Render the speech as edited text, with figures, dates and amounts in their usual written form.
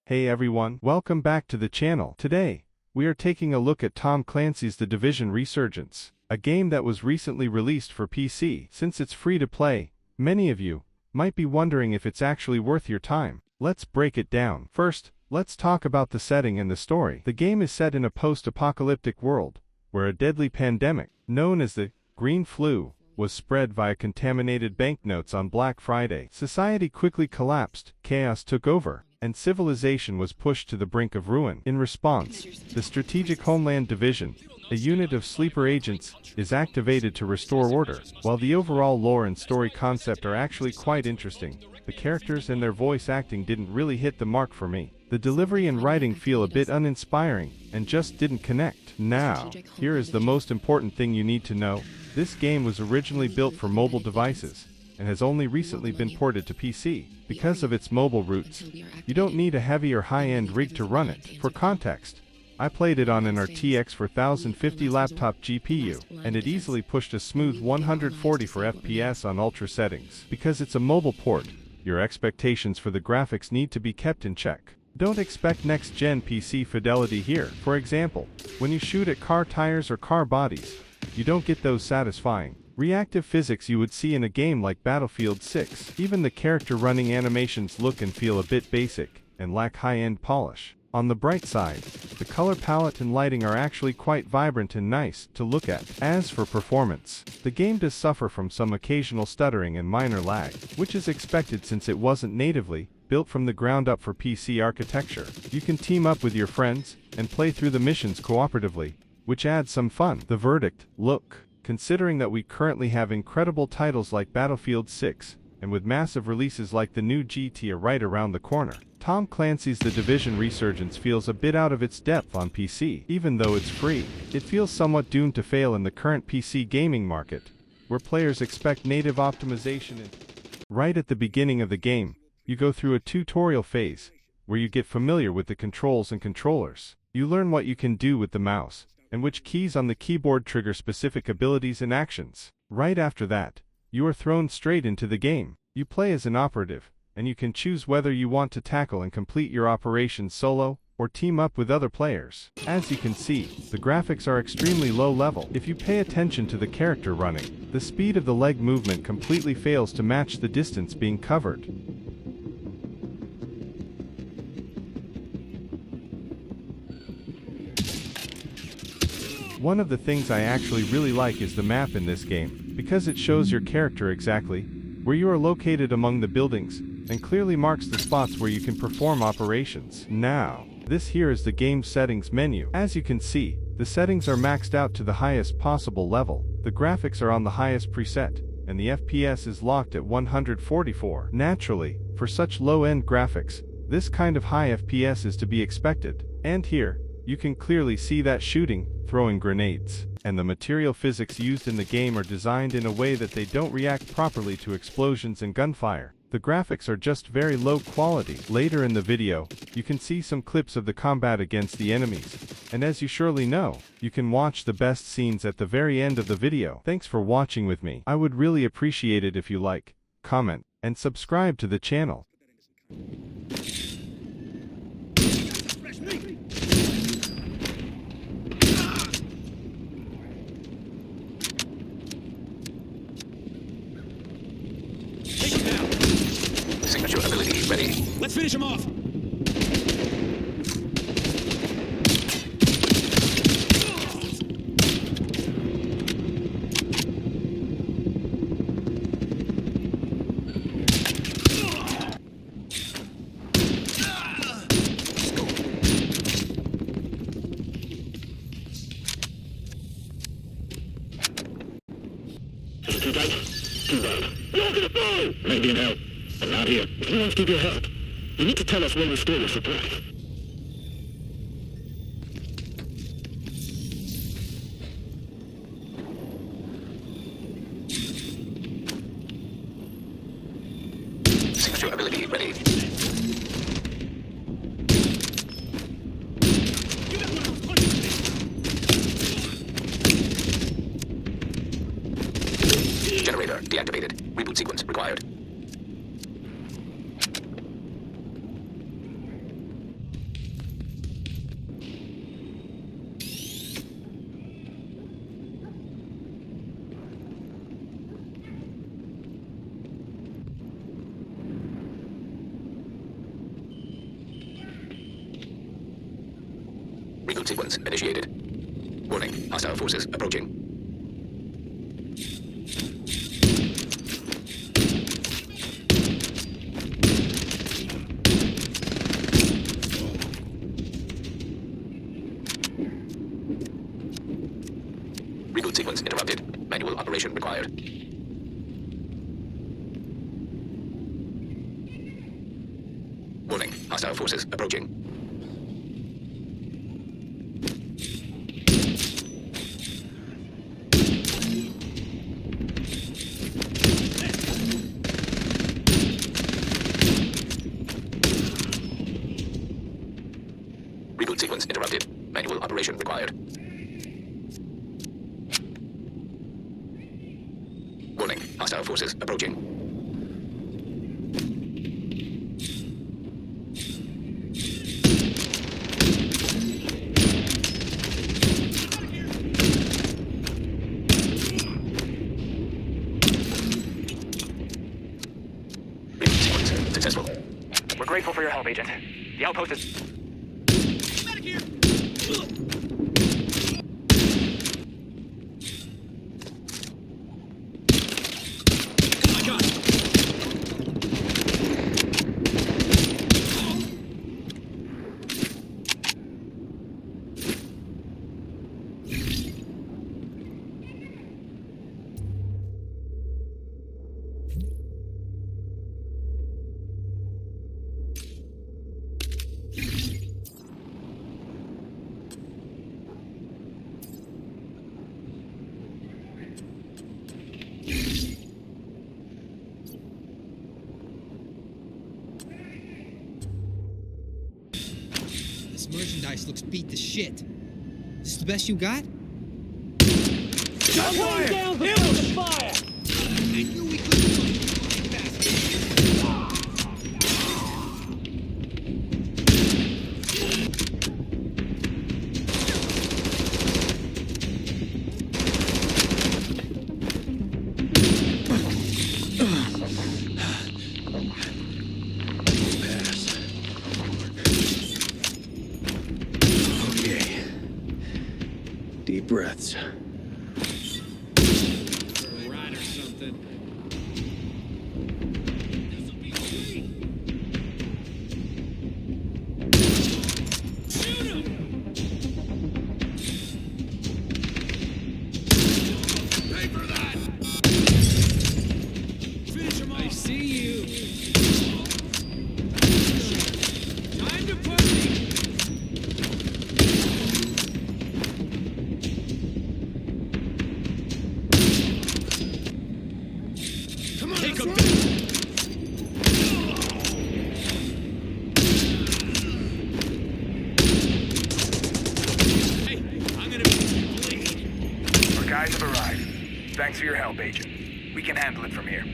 Hey everyone, welcome back to the channel. Today, we are taking a look at Tom Clancy's The Division Resurgence, a game that was recently released for PC. Since it's free to play, many of you might be wondering if it's actually worth your time. Let's break it down. First, let's talk about the setting and the story. The game is set in a post-apocalyptic world, where a deadly pandemic, known as the Green Flu, was spread via contaminated banknotes on Black Friday. Society quickly collapsed, chaos took over, and civilization was pushed to the brink of ruin. In response, the Strategic Homeland Division, a unit of sleeper agents, is activated to restore order. While the overall lore and story concept are actually quite interesting, the characters and their voice acting didn't really hit the mark for me. The delivery and writing feel a bit uninspiring, and just didn't connect. Now, here is the most important thing you need to know. This game was originally built for mobile devices, and has only recently been ported to PC. Because of its mobile roots, you don't need a heavy or high-end rig to run it. For context, I played it on an RTX 4050 laptop GPU, and it easily pushed a smooth 140 for FPS on ultra settings. Because it's a mobile port, your expectations for the graphics need to be kept in check. Don't expect next-gen PC fidelity here. For example, when you shoot at car tires or car bodies, you don't get those satisfying reactive physics you would see in a game like Battlefield 6. Even the character running animations look and feel a bit basic, and lack high-end polish. On the bright side, the color palette and lighting are actually quite vibrant and nice to look at. As for performance, the game does suffer from some occasional stuttering and minor lag, which is expected since it wasn't natively built from the ground up for PC architecture. You can team up with your friends, and play through the missions cooperatively, which adds some fun. The verdict: look. Considering that we currently have incredible titles like Battlefield 6, and with massive releases like the new GTA right around the corner, Tom Clancy's The Division Resurgence feels a bit out of its depth on PC. Even though it's free, it feels somewhat doomed to fail in the current PC gaming market, where players expect native optimization and right at the beginning of the game, you go through a tutorial phase, where you get familiar with the controls and controllers. You learn what you can do with the mouse, and which keys on the keyboard trigger specific abilities and actions. Right after that, you are thrown straight into the game. You play as an operative, and you can choose whether you want to tackle and complete your operations solo, or team up with other players. As you can see, the graphics are extremely low level. If you pay attention to the character running, the speed of the leg movement completely fails to match the distance being covered. One of the things I actually really like is the map in this game, because it shows your character exactly where you are located among the buildings, and clearly marks the spots where you can perform operations. Now, this here is the game settings menu. As you can see, the settings are maxed out to the highest possible level, the graphics are on the highest preset, and the FPS is locked at 144. Naturally, for such low-end graphics, this kind of high FPS is to be expected. And here, you can clearly see that shooting, throwing grenades, and the material physics used in the game are designed in a way that they don't react properly to explosions and gunfire. The graphics are just very low quality. Later in the video, you can see some clips of the combat against the enemies, and as you surely know, you can watch the best scenes at the very end of the video. Thanks for watching with me. I would really appreciate it if you like, comment, and subscribe to the channel. Signature ability ready. Let's finish him off! Is it too tight? Too bad. You're gonna fall! Maybe in hell. But not here. If you want to give your help, you need to tell us where we store your supply. Signature ability ready. Generator deactivated. Reboot sequence required. Reboot sequence initiated. Warning, hostile forces approaching. Reboot sequence interrupted. Manual operation required. Warning, hostile forces approaching. Reboot sequence interrupted. Manual operation required. Warning, hostile forces approaching. Reboot sequence successful. We're grateful for your help, Agent. The outpost is... This merchandise looks beat to shit. This the best you got? Shot fire! Ambush! Fire! I knew we couldn't find bastard. Okay. Deep breaths. Rat or something. Shoot him! Pay for that! Finish him off! I see you! Time to party! Come on, take him down! Hey, I'm gonna bleed. Our guys have arrived. Thanks for your help, Agent. We can handle it from here.